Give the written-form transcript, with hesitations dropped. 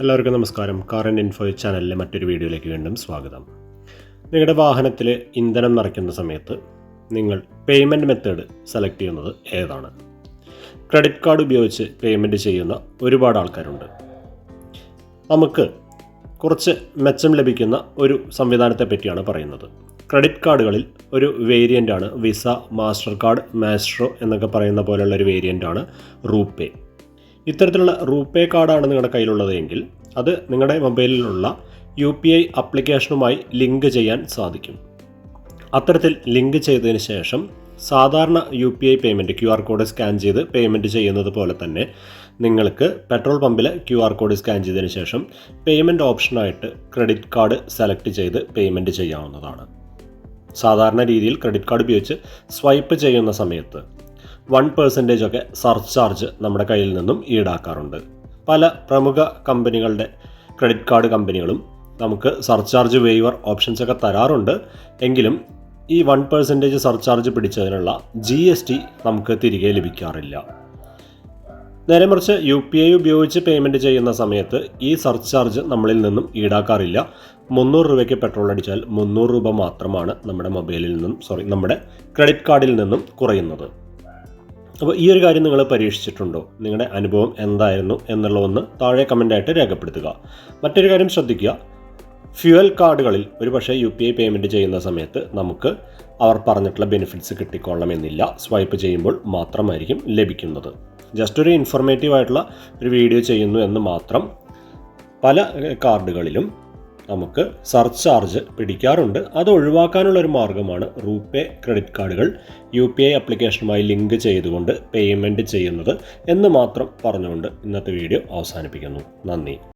എല്ലാവർക്കും നമസ്കാരം. Car and info ചാനലിലെ മറ്റൊരു വീഡിയോയിലേക്ക് വീണ്ടും സ്വാഗതം. നിങ്ങളുടെ വാഹനത്തിൽ ഇന്ധനം നിറയ്ക്കുന്ന സമയത്ത് നിങ്ങൾ പേയ്മെൻറ്റ് മെത്തേഡ് സെലക്ട് ചെയ്യുന്നത് ഏതാണ്? ക്രെഡിറ്റ് കാർഡ് ഉപയോഗിച്ച് പേയ്മെൻറ്റ് ചെയ്യുന്ന ഒരുപാട് ആൾക്കാരുണ്ട്. നമുക്ക് കുറച്ച് മെച്ചം ലഭിക്കുന്ന ഒരു സംവിധാനത്തെ പറ്റിയാണ് പറയുന്നത്. ക്രെഡിറ്റ് കാർഡുകളിൽ ഒരു വേരിയൻ്റാണ് വിസ, മാസ്റ്റർ കാർഡ്, മാസ്ട്രോ എന്നൊക്കെ പറയുന്ന പോലെയുള്ളൊരു വേരിയൻ്റാണ് റൂപേ. ഇത്തരത്തിലുള്ള റൂപേ കാർഡാണ് നിങ്ങളുടെ കയ്യിലുള്ളതെങ്കിൽ അത് നിങ്ങളുടെ മൊബൈലിലുള്ള UPI ആപ്ലിക്കേഷനുമായി ലിങ്ക് ചെയ്യാൻ സാധിക്കും. അത്തരത്തിൽ ലിങ്ക് ചെയ്തതിന് ശേഷം സാധാരണ UPI payment QR code scan ചെയ്ത് പേയ്മെൻറ്റ് ചെയ്യുന്നത് പോലെ തന്നെ നിങ്ങൾക്ക് പെട്രോൾ പമ്പിൽ QR കോഡ് സ്കാൻ ചെയ്തതിന് ശേഷം പേയ്മെൻറ്റ് ഓപ്ഷനായിട്ട് ക്രെഡിറ്റ് കാർഡ് സെലക്ട് ചെയ്ത് പേയ്മെൻറ്റ് ചെയ്യാവുന്നതാണ്. സാധാരണ രീതിയിൽ ക്രെഡിറ്റ് കാർഡ് ഉപയോഗിച്ച് സ്വൈപ്പ് ചെയ്യുന്ന സമയത്ത് 1% ഒക്കെ സർചാർജ് നമ്മുടെ കയ്യിൽ നിന്നും ഈടാക്കാറുണ്ട്. പല പ്രമുഖ കമ്പനികളുടെ ക്രെഡിറ്റ് കാർഡ് കമ്പനികളും നമുക്ക് സർചാർജ് വെയ്വർ ഓപ്ഷൻസ് ഒക്കെ തരാറുണ്ട്. എങ്കിലും ഈ 1% സർചാർജ് പിടിച്ചതിനുള്ള GST നമുക്ക് തിരികെ ലഭിക്കാറില്ല. നേരെ മറിച്ച് UPI ഉപയോഗിച്ച് പേയ്മെൻറ്റ് ചെയ്യുന്ന സമയത്ത് ഈ സർചാർജ് നമ്മളിൽ നിന്നും ഈടാക്കാറില്ല. 300 രൂപയ്ക്ക് പെട്രോൾ അടിച്ചാൽ 300 രൂപ മാത്രമാണ് നമ്മുടെ ക്രെഡിറ്റ് കാർഡിൽ നിന്നും കുറയുന്നത്. അപ്പോൾ ഈ ഒരു കാര്യം നിങ്ങൾ പരീക്ഷിച്ചിട്ടുണ്ടോ? നിങ്ങളുടെ അനുഭവം എന്തായിരുന്നു എന്നുള്ളതൊന്ന് താഴെ കമൻ്റായിട്ട് രേഖപ്പെടുത്തുക. മറ്റൊരു കാര്യം ശ്രദ്ധിക്കുക, ഫ്യുവൽ കാർഡുകളിൽ ഒരു പക്ഷേ UPI പേയ്മെൻറ്റ് ചെയ്യുന്ന സമയത്ത് നമുക്ക് അവർ പറഞ്ഞിട്ടുള്ള ബെനിഫിറ്റ്സ് കിട്ടിക്കൊള്ളണമെന്നില്ല. സ്വൈപ്പ് ചെയ്യുമ്പോൾ മാത്രമായിരിക്കും ലഭിക്കുന്നത്. ജസ്റ്റ് ഒരു ഇൻഫോർമേറ്റീവ് ആയിട്ടുള്ള ഒരു വീഡിയോ ചെയ്യുന്നു എന്ന് മാത്രം. പല കാർഡുകളിലും നമുക്ക് സർചാർജ് പിടിക്കാറുണ്ട്. അത് ഒഴിവാക്കാനുള്ള ഒരു മാർഗ്ഗമാണ് റൂപേ ക്രെഡിറ്റ് കാർഡുകൾ UPI ആപ്ലിക്കേഷനുമായി ലിങ്ക് ചെയ്തുകൊണ്ട് പേയ്മെൻറ്റ് ചെയ്യുന്നത് എന്ന് മാത്രം പറഞ്ഞുകൊണ്ട് ഇന്നത്തെ വീഡിയോ അവസാനിപ്പിക്കുന്നു. നന്ദി.